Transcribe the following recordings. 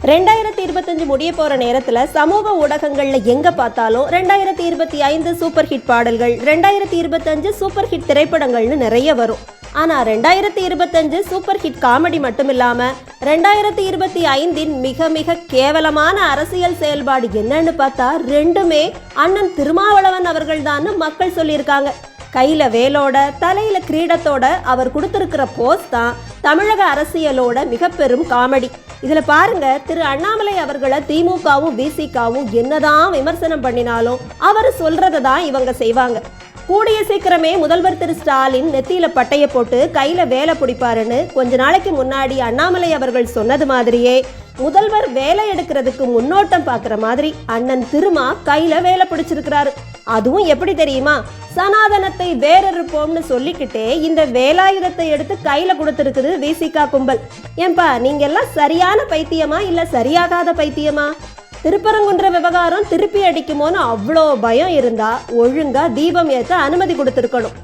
2025 முடிய போற நேரத்துல சமூக ஊடகங்கள்ல எங்க பார்த்தாலும் 2025 சூப்பர் ஹிட் பாடல்கள், 2025 சூப்பர் ஹிட் திரைப்படங்கள்னு நிறைய வரும். ஆனா 2025 சூப்பர் ஹிட் காமெடி மட்டும் இல்லாம 2025 மிக மிக கேவலமான அரசியல் செயல்பாடு என்னன்னு பார்த்தா ரெண்டுமே அண்ணன் திருமாவளவன் அவர்கள் தான் மக்கள் சொல்லியிருக்காங்க. கையில வேலோட தலையில கிரீடத்தோட அவர் கொடுத்திருக்கிற போஸ்ட் தான் தமிழக அரசியலோட மிக பெரும் காமெடி. இதுல பாருங்க, திரு அண்ணாமலை அவர்களை திமுகவும் விசிகவும் என்னதான் விமர்சனம் பண்ணினாலும் அவர் சொல்றதை தான் இவங்க செய்வாங்க. கூடிய சீக்கிரமே முதல்வர் திரு ஸ்டாலின் நெத்தியில பட்டைய போட்டு கையில வேலை பிடிப்பாருன்னு கொஞ்ச நாளைக்கு முன்னாடி அண்ணாமலை அவர்கள் சொன்னது மாதிரியே முதல்வர் வேலை எடுக்கிறதுக்கு முன்னோட்டம் பார்க்குற மாதிரி அண்ணன் திருமா கையில வேலை பிடிச்சிருக்கிறாரு. அதுவும் எப்படி தெரியுமா? சனாதனத்தை வேறறுப்போம்னு சொல்லிக்கிட்டே இந்த வேலாயுதத்தை எடுத்து கையில கொடுத்துருக்குது விசிகா கும்பல். ஏன்பா, நீங்க எல்லாம் சரியான பைத்தியமா இல்ல சரியாகாத பைத்தியமா? திருப்பரங்குன்ற விவகாரம் திருப்பி அடிக்குமோன்னு அவ்வளோ பயம் இருந்தா ஒழுங்கா தீபம் ஏற்ற அனுமதி கொடுத்துருக்கணும்.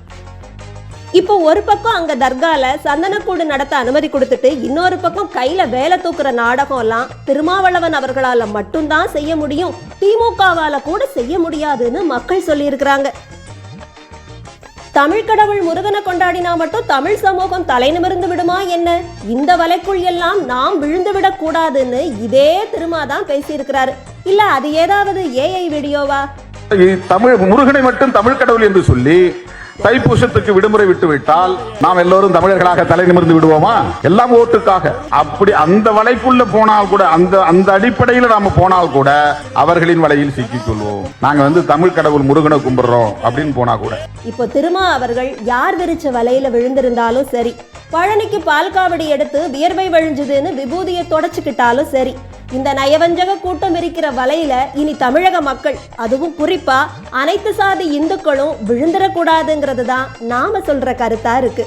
இப்போ ஒரு பக்கம் அங்க தர்கால சந்தனக்கூடு நடத்த அனுமதி கொடுத்துட்டு இன்னொரு பக்கம் கையில வேலை தூக்குற நாடகம் எல்லாம் திருமாவளவன் அவர்களால மட்டும்தான் செய்ய முடியும், திமுகவால கூட செய்ய முடியாதுன்னு மக்கள் சொல்லி இருக்கிறாங்க. தமிழ் கடவுள் முருகனை கொண்டாடினா மட்டும் தமிழ் சமூகம் தலை நிமிர்ந்து விடுமா என்ன? இந்த வலைக்குள் எல்லாம் நாம் விழுந்து விடக் கூடாதுன்னு இதே திருமாதான் பேசியிருக்கிறாரு. இல்ல அது ஏதாவது ஏஐ வீடியோவா? தமிழ் முருகனை மட்டும் தமிழ் கடவுள் என்று சொல்லி தைப்பூசத்துக்கு விடுமுறை விட்டு விட்டால் நாம் எல்லோரும் தமிழர்களாக தலை நிமிர்ந்து விடுவோமா? எல்லாம் ஓட்டுக்காக. அப்படி அந்த வலைக்குள்ள போனால் கூட, அந்த அடிப்படையில் நாம போனால் கூட அவர்களின் வலையில் சிக்கிக் கொள்வோம். நாங்க தமிழ் கடவுள் முருகனை கும்பிடுறோம் அப்படின்னு போனா கூட. இப்போ திருமா அவர்கள் யார் விரிச்ச வலையில விழுந்திருந்தாலும் சரி, பழனிக்கு பால் காவடி எடுத்து வியர்வை வழிஞ்சுதுன்னு விபூதியை தொடச்சுக்கிட்டாலும் சரி, இந்த நயவஞ்சக கூட்டம் இருக்கிற வலையில இனி தமிழக மக்கள், அதுவும் குறிப்பா அனைத்து சாதி இந்துக்களும் விழுந்துடக்கூடாதுங்கிறது தான் நாம சொல்ற கருத்தா இருக்கு.